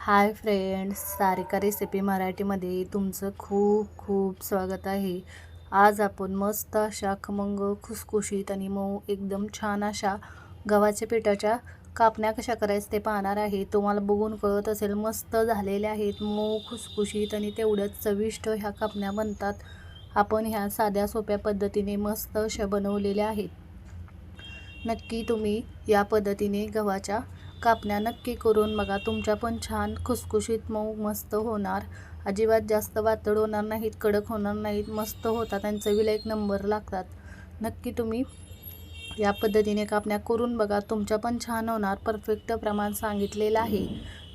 Hi friends, Sarika recipe मराठीमध्ये तुमचं खूप खूप स्वागत आहे। आज आपण मस्त अशा खमंग खुसखुशीत आणि मऊ एकदम छान अशा गव्हाच्या पिठाच्या कापण्या कशा करायचं ते पाहणार आहे। तुम्हाला बघून कळत असेल मस्त झालेल्या आहेत, मऊ खुसखुशीत आणि तेवढ्याच चविष्ट ह्या कापण्या बनतात। आपण ह्या साध्या सोप्या पद्धतीने मस्त अशा बनवलेल्या आहेत। नक्की तुम्ही या पद्धतीने गव्हाच्या कापण्या नक्की करून बघा, तुमच्या पण छान खुसखुशीत मऊ मस्त होणार। अजिबात जास्त पातळ होणार नाहीत, कडक होणार नाहीत, मस्त होतात आणि चवीला एक नंबर लागतात। नक्की तुम्ही या पद्धतीने कापण्या करून बघा, तुमच्या पण छान होणार। परफेक्ट प्रमाण सांगितलेलं आहे।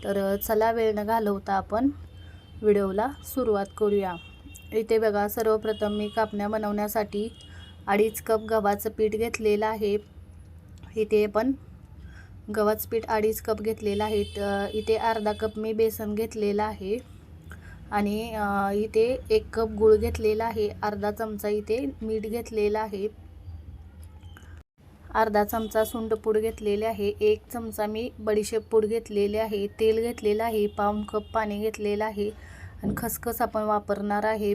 तर चला वेळ न घालवता आपण व्हिडिओला सुरुवात करूया। इथे बघा, सर्वप्रथम मी कापण्या बनवण्यासाठी 2.5 कप गव्हाचं पीठ घेतलेलं आहे। इथे पण गव्हाचं पीठ 2.5 कप घेतलेलं आहे। इथे अर्धा कप मी बेसन घेतलेलं आहे आणि इथे 1 कप गूळ घेतलेला आहे। अर्धा चमचा इथे मीठ घेतलेलं आहे। अर्धा चमचा सुंठपूड घेतलेले आहे। 1 चमचा मी बडीशेप पूड घेतलेले आहे। तेल घेतलेलं आहे। पाऊण कप पाणी घेतलेलं आहे आणि खसखस आपण वापरणार आहे।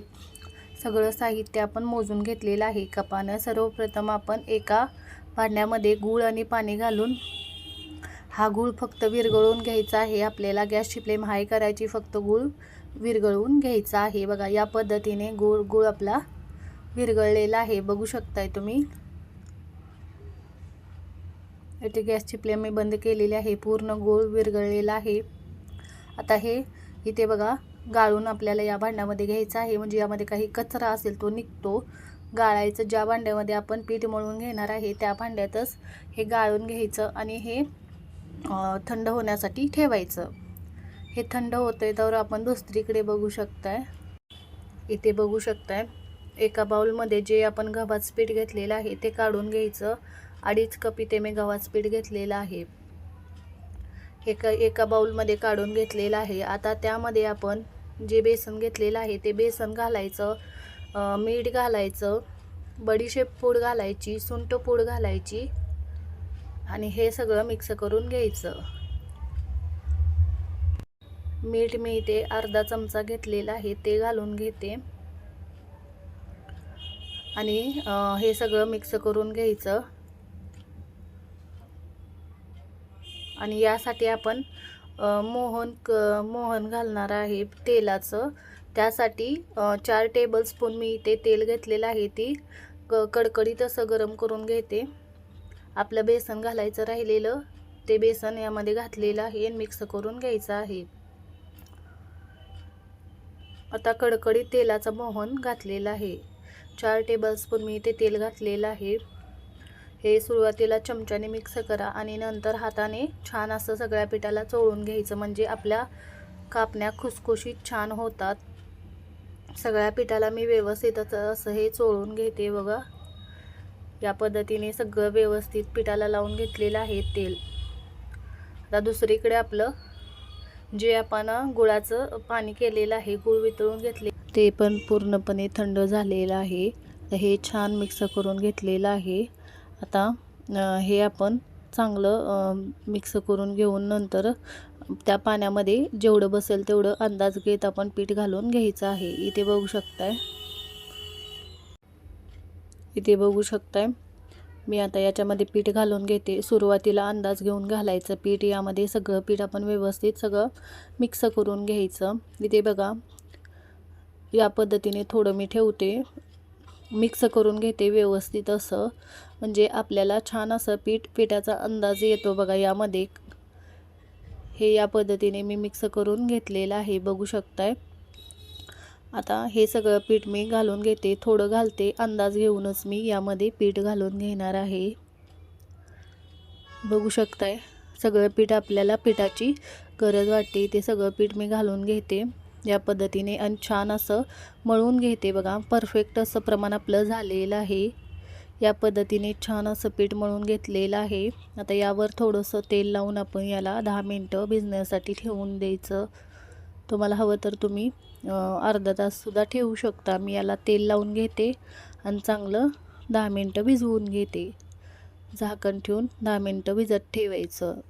सगळं साहित्य आपण मोजून घेतलेलं आहे कपानं। सर्वप्रथम आपण एका भांड्यामध्ये गूळ आणि पाणी घालून हा गूळ फक्त विरघळून घ्यायचा आहे। आपल्याला गॅसची फ्लेम हाय करायची, फक्त गूळ विरघळून घ्यायचा आहे। बघा, या पद्धतीने गूळ आपला विरघळलेला आहे, बघू शकताय तुम्ही। इथे गॅसची फ्लेम मी बंद केलेली आहे, पूर्ण गूळ विरघळलेला आहे। आता हे इथे बघा गाळून आपल्याला या भांड्यामध्ये घ्यायचं आहे, म्हणजे यामध्ये काही कचरा असेल तो निघतो। गाळायचं, ज्या भांड्यामध्ये आपण पीठ मळून घेणार आहे त्या भांड्यातच हे गाळून घ्यायचं आणि हे थंड होण्यासाठी ठेवायचं। हे थंड होतंय तर आपण दुसरीकडे बघू शकताय, इथे बघू शकताय एका बाउलमध्ये जे आपण गव्हाचं पीठ घेतलेलं आहे ते काढून घ्यायचं। 2.5 कप इथे मी गव्हाचं पीठ घेतलेलं आहे, एका बाउलमध्ये काढून घेतलेलं आहे। आता त्यामध्ये आपण जे बेसन घेतलेलं आहे ते बेसन घालायचं, मीठ घालायचं, बडीशेप पूड घालायची, सुंठ पूड घालायची आणि हे सगळं मिक्स करून घ्यायचं। मीठ मी इथे अर्धा चमचा घेतलेला आहे, ते घालून घेते आणि हे सगळं मिक्स करून घ्यायचं। आणि यासाठी आपण मोहन घालणार आहे तेलाचं। त्यासाठी 4 टेबलस्पून मी इथे तेल घेतलेलं आहे, ती कडकडीत असं गरम करून घेते। आपलं बेसन घालायचं राहिलेलं ते बेसन यामध्ये घातलेलं आहे आणि मिक्स करून घ्यायचं आहे। आता कडकडीत तेलाचं मोहन घातलेलं आहे, 4 टेबलस्पून मी इथे तेल घातलेलं आहे। हे सुरुवातीला चमच्याने मिक्स करा आणि नंतर हाताने छान असं सगळ्या पिठाला चोळून घ्यायचं, म्हणजे आपल्या कापण्या खुसखुशीत छान होतात। सगळ्या पिठाला मी व्यवस्थित असं हे चोळून घेते बघा, या पद्धतीने सगळं व्यवस्थित पिठाला लावून घेतलेलं आहे तेल। आता दुसरीकडे आपलं जे आपण गुळाचं पाणी केलेलं आहे, गूळ वितळून घेतले ते पण पूर्णपणे थंड झालेलं आहे। हे छान मिक्स करून घेतलेलं आहे। आता हे आपण चांगलं मिक्स करून घेऊन नंतर त्या पाण्यामध्ये जेवढं बसेल तेवढं अंदाज घेत आपण पीठ घालून घ्यायचं आहे। इथे बघू शकताय मी आता याच्यामध्ये पीठ घालून घेते। सुरुवातीला अंदाज घेऊन घालायचं पीठ, यामध्ये सगळं पीठ आपण व्यवस्थित सगळं मिक्स करून घ्यायचं। इथे बघा, या पद्धतीने थोडं मी ठेवते, मिक्स करून घेते व्यवस्थित असं, म्हणजे आपल्याला छान असं पिठाचा अंदाज येतो बघा यामध्ये। हे या पद्धतीने मी मिक्स करून घेतलेलं आहे, बघू शकताय। आता हे सगळं पीठ मी घालून घेते, थोडं घालते, अंदाज घेऊनच मी यामध्ये पीठ घालून घेणार आहे। बघू शकताय सगळं पीठ, आपल्याला पिठाची गरज वाटते ते सगळं पीठ मी घालून घेते या पद्धतीने आणि छान असं मळून घेते बघा। परफेक्ट असं प्रमाण आपलं झालेलं आहे। या पद्धतीने छान असं पीठ मळून घेतलेलं आहे। आता यावर थोडंसं तेल लावून आपण याला 10 मिनिटं भिजण्यासाठी ठेवून द्यायचं। तुम्हाला हवं तर तुम्ही अर्धा तास सुद्धा ठेवू शकता। मी याला तेल लावून घेते आणि चांगलं 10 मिनिटं भिजवून घेते। झाकण ठेवून 10 मिनिटं भिजत ठेवायचं।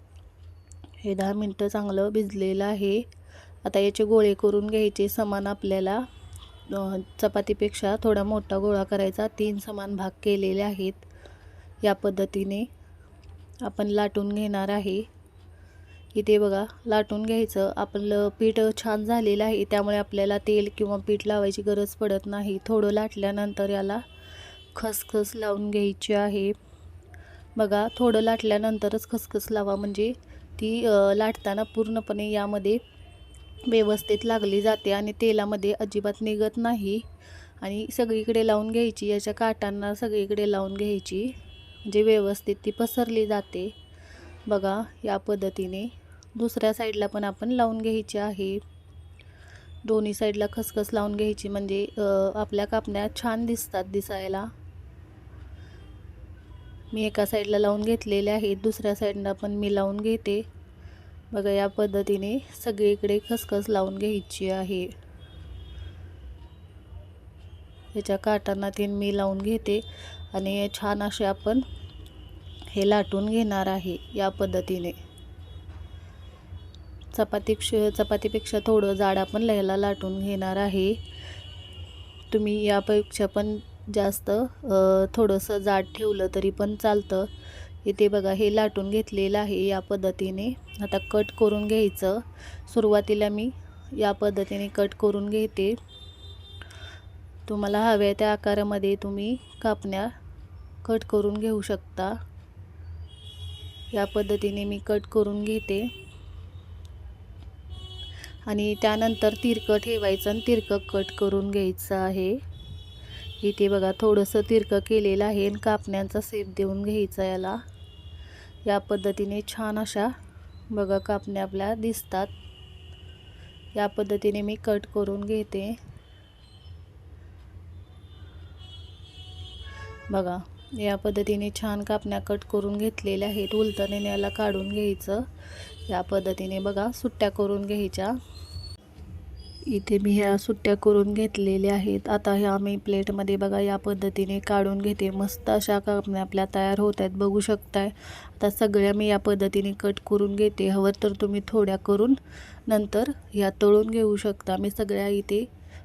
हे 10 मिनटं चांगलं भिजलेलं आहे. आता याचे गोळे करून घ्यायचे समान आपल्याला. चपातीपेक्षा थोडा मोठा गोळा करायचा. 3 समान भाग केलेले आहेत. या पद्धतीने आपण लाटून घेणार आहे. इथे बघा लाटून घ्यायचं. आपलं पीठ छान झालेलं आहे, त्यामुळे आपल्याला तेल किंवा पीठ लावायची गरज पडत नाही. थोडं लाटल्यानंतर याला खसखस लावून घ्यायची आहे. बघा थोडं लाटल्यानंतरच खसखस लावा, म्हणजे ती लाटताना पूर्णपणे यामध्ये व्यवस्थित लागली जाते आणि तेलामध्ये अजिबात निघत नाही. आणि सगळीकडे लावून घ्यायची, याच्या काटांना सगळीकडे लावून घ्यायची, म्हणजे व्यवस्थित ती पसरली जाते. बघा या पद्धतीने दुसऱ्या साईडला पण आपण लावून घ्यायची आहे. दोन्ही साईडला खसखस लावून घ्यायची, म्हणजे आपल्या कापण्या छान दिसतात दिसायला. मी एका साईडला लावून घेतलेले आहे, दुसऱ्या साईडला पण मी लावून घेते. बघा या पद्धतीने सगळीकडे खसखस लावून घ्यायची आहे. याच्या काटांना तीन मी लावून घेते आणि छान असे आपण हे लाटून घेणार आहे. या पद्धतीने चपातीपेक्षा थोडं जाड आपण ह्याला लाटून घेणार आहे. तुम्ही यापेक्षा पण जास्त थोडंसं जाड ठेवलं तरी पण चालतं. इथे बघा हे लाटून घेतलेलं आहे या पद्धतीने. आता कट करून घ्यायचं. सुरुवातीला मी या पद्धतीने कट करून घेते. तुम्हाला हव्या त्या आकारामध्ये तुम्ही कापण्या कट करून घेऊ शकता. या पद्धतीने मी कट करून घेते आणि त्यानंतर तिरकं ठेवायचं आणि तिरकं कट करून घ्यायचं आहे. इथे बघा थोडंसं तिरकं केलेलं आहे आणि कापण्यांचा शेप देऊन घ्यायचा याला. या पद्धतीने छान अशा बघा कापण्या आपल्या दिसतात. या पद्धतीने मी कट करून घेते. बघा या पद्धतीने छान कापण्या कट करून घेतलेल्या आहेत. उलटणे याला काढून घ्यायचं. या पद्धतीने बघा सुट्ट्या करून घ्यायच्या. इथे मी ह्या सुट्ट्या करून घेतलेल्या आहेत. आता ह्या मी प्लेटमध्ये बघा या पद्धतीने काढून घेते. मस्त अशा कापण्या आपल्या तयार होत आहेत, बघू शकताय. आता सगळ्या मी या पद्धतीने कट करून घेते. हवं तर तुम्ही थोड्या करून नंतर ह्या तळून घेऊ शकता. मी सगळ्या इथे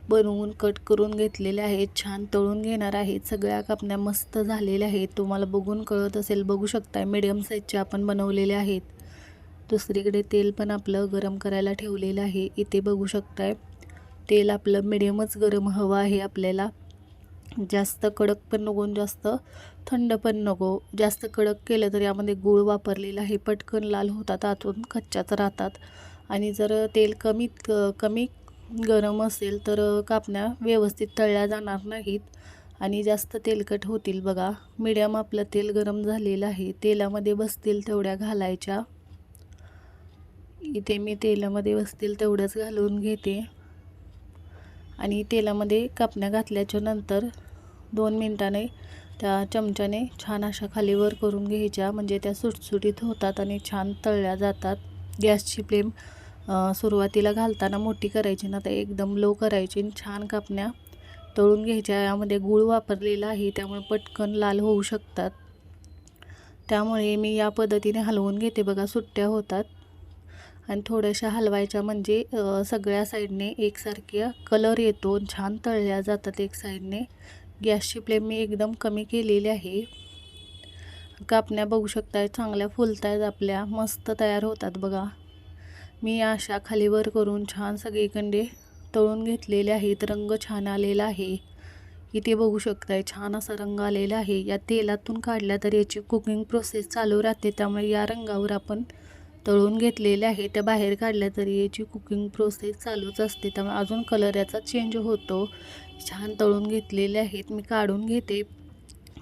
बनवून कट करून घेतलेल्या आहेत. छान तळून घेणार आहेत. सगळ्या कापण्या मस्त झालेल्या आहेत. तुम्हाला बघून कळत असेल, बघू शकताय. मीडियम साईजच्या आपण बनवलेल्या आहेत. दुसरीकडे तेल पण आपलं गरम करायला ठेवलेलं आहे. इथे बघू शकताय तेल आपलं मिडियमच गरम हवं आहे आपल्याला. जास्त कडक पण नको, जास्त थंड पण नको. जास्त कडक केलं तर यामध्ये गूळ वापरलेला आहे, पटकन लाल होतात, आतून कच्च्याच राहतात. आणि जर तेल कमी गरम असेल तर कापण्या व्यवस्थित तळल्या जाणार नाहीत आणि जास्त तेलकट होतील. बघा मीडियम आपलं तेल गरम झालेलं आहे. तेलामध्ये बसतील तेवढ्या घालायच्या. इथे मी तेलामध्ये बसतील तेवढंच घालून घेते आणि तेलामध्ये कापण्या घातल्याच्या नंतर 2 मिनिटांनी त्या चमच्याने छान अशा खालीवर करून घ्यायच्या, म्हणजे त्या सुटसुटीत होतात आणि छान तळल्या जातात. गॅसची फ्लेम सुरुवातीला घालताना मोठी करायची ना, तर एकदम लो करायची आणि छान कापण्या तळून घ्यायच्या. यामध्ये गूळ वापरलेला आहे, त्यामुळे पटकन लाल होऊ शकतात. त्यामुळे मी या पद्धतीने हलवून घेते. बघा सुट्ट्या होतात आणि थोड्याशा हलवायच्या, म्हणजे सगळ्या साईडने एकसारखा कलर येतो, छान तळल्या जातात एक साईडने. गॅसची फ्लेम मी एकदम कमी केलेली आहे. कापण्या बघू शकताय चांगल्या फुलतायत आपल्या, मस्त तयार होतात. बघा मी अशा खालीवर करून छान सगळीकडे तळून घेतलेले आहेत. रंग छान आलेला आहे. इथे बघू शकताय छान असा रंग आलेला आहे. या तेलातून काढल्या तर याची कुकिंग प्रोसेस चालू राहते, त्यामुळे या रंगावर आपण तळून घेतलेले आहे. त्या बाहेर काढल्या तरी याची कुकिंग प्रोसेस चालूच असते, त्यामुळे अजून कलर याचा चेंज होतो. छान तळून घेतलेले आहेत. मी काढून घेते.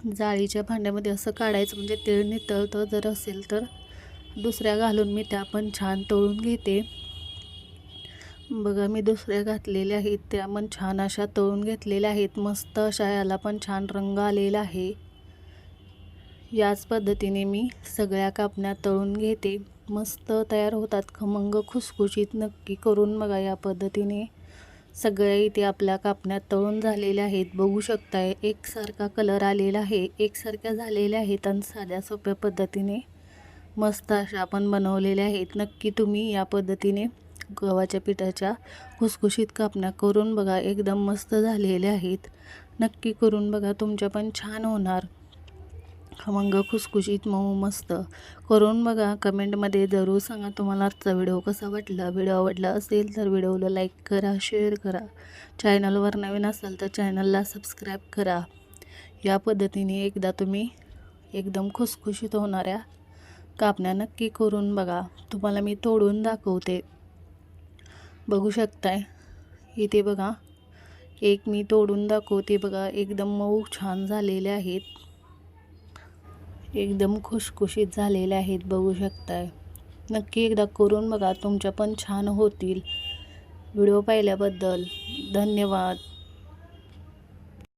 जाळीच्या भांड्यामध्ये असं काढायचं, म्हणजे तेल नितळतं. जर असेल तर दुसऱ्या घालून मी त्या पण छान तळून घेते. बघा मी दुसऱ्या घातलेल्या आहेत, त्या पण छान अशा तळून घेतलेल्या आहेत. मस्त अशा याला पण छान रंग आलेला आहे. याच पद्धतीने मी सगळ्या कापण्या तळून घेते. मस्त तयार होतात, खमंग खुसखुशीत. नक्की करून बघा या पद्धतीने. सगळ्या इथे आपल्या कापण्या तळून झालेल्या आहेत. बघू शकताय एकसारखा कलर आलेला आहे, एकसारख्या झालेल्या आहेत आणि साध्या सोप्या पद्धतीने मस्त अशा आपण बनवलेल्या आहेत. नक्की तुम्ही या पद्धतीने गव्हाच्या पिठाच्या खुसखुशीत कापण्या करून बघा. एकदम मस्त झालेल्या आहेत. नक्की करून बघा, तुमच्या पण छान होणार. खमंग खुसखुशीत मऊ मस्त करून बघा. कमेंटमध्ये जरूर सांगा तुम्हाला आजचा व्हिडिओ कसा वाटला. व्हिडिओ आवडला असेल तर व्हिडिओला लाईक करा, शेअर करा. चॅनलवर नवीन असाल तर चॅनलला सबस्क्राईब करा. या पद्धतीने एकदा तुम्ही एकदम खुसखुशीत होणाऱ्या कापण्या नक्की करून बघा. तुम्हाला मी तोडून दाखवते. बघू शकताय इथे बघा, एक मी तोडून दाखवते बघा. एकदम मऊ छान झालेले आहेत. एकदम खुशखुशीत झालेले आहेत. बघू शकताय. नक्की एकदा करून बघा, तुमच्या पण छान होतील. व्हिडिओ पाहिल्याबद्दल धन्यवाद.